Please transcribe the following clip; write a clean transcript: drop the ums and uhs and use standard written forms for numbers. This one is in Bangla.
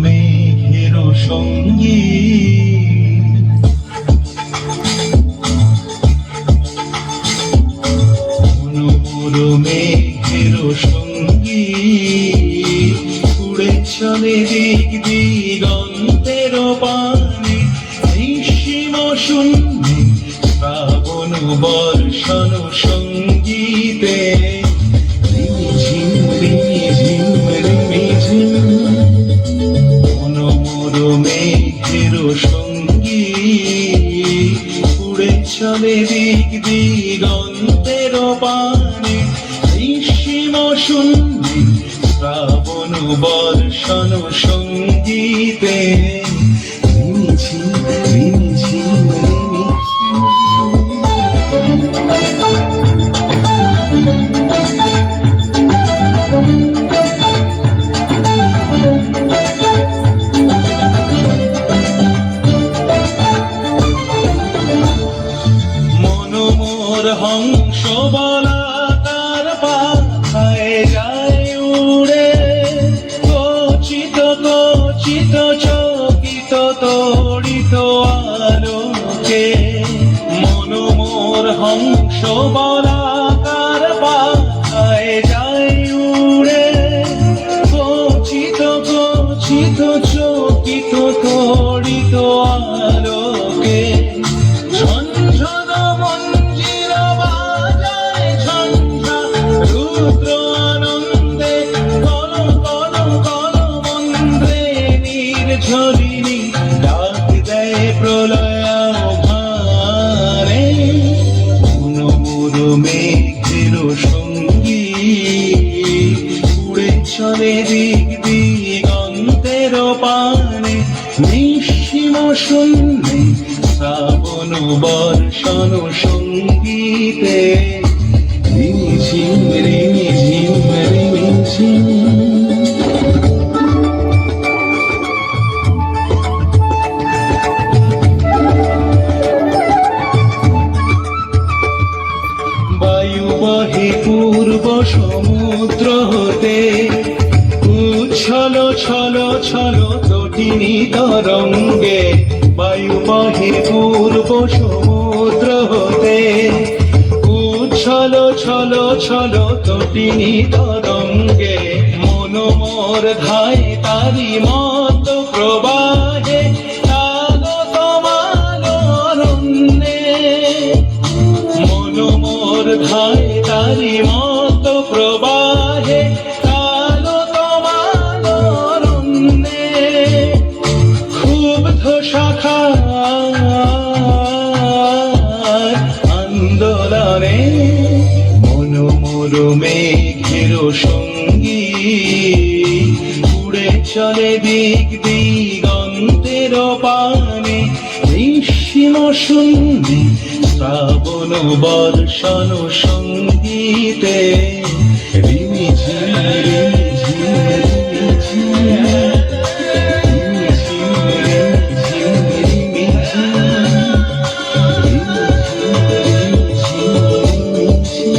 মেঘের সঙ্গী মেঘের সঙ্গী উড়ে চলে দিক দিগন্তের পানে নিঃসীম শূন্যে শ্রাবণ বর্ষণ সঙ্গীতে রিমিঝিম রিমিঝিম রিমিঝিম মেঘের সঙ্গী উড়ে চলে দিক দিগন্তের পানে নিঃসীম শূন্যে শ্রাবণ বর্ষণ সঙ্গীতে রিমিঝিম রিমিঝিম হংস বলাকার পাখায় যায় উড়ে কচিত কচিত চকিত তড়িত আলোকে মনোমোর হংস বলাকার পাখায় যায় উড়ে কচিত কচিত চকিত তড়িত আলোকে ঝরিনি ডাক দেয় প্রলয় ভারে মনোমোর মেঘের সঙ্গী উড়ে চলে দিক দিগন্তের পানে নিঃসীম শূন্যে শ্রাবণ বর্ষণ সঙ্গীতে রিমিঝিম রিমিঝিম রিমিঝিম বহে পূর্ব সমুদ্র হতে উচ্ছল ছল ছল তটিনী তরঙ্গে বায়ু বহে পূর্ব সমুদ্র হতে উচ্ছল ছল ছল তটিনী তরঙ্গে মনোমোর ধায় তারি মত প্রবাহে ধায় তারি মত প্রবাহে কালো তোমার অরণ্যে ক্ষুব্ধ শাখা আন্দোলনে মনোমোর মেঘের সঙ্গী উড়ে চলে দিক দিগন্তের পানে নিঃসীম শূন্যে শ্রাবণ বর্ষণ সঙ্গীতে রিমিঝিম রিমিঝিম রিমিঝিম রিমিঝিম রিমিঝিম রিমিঝিম।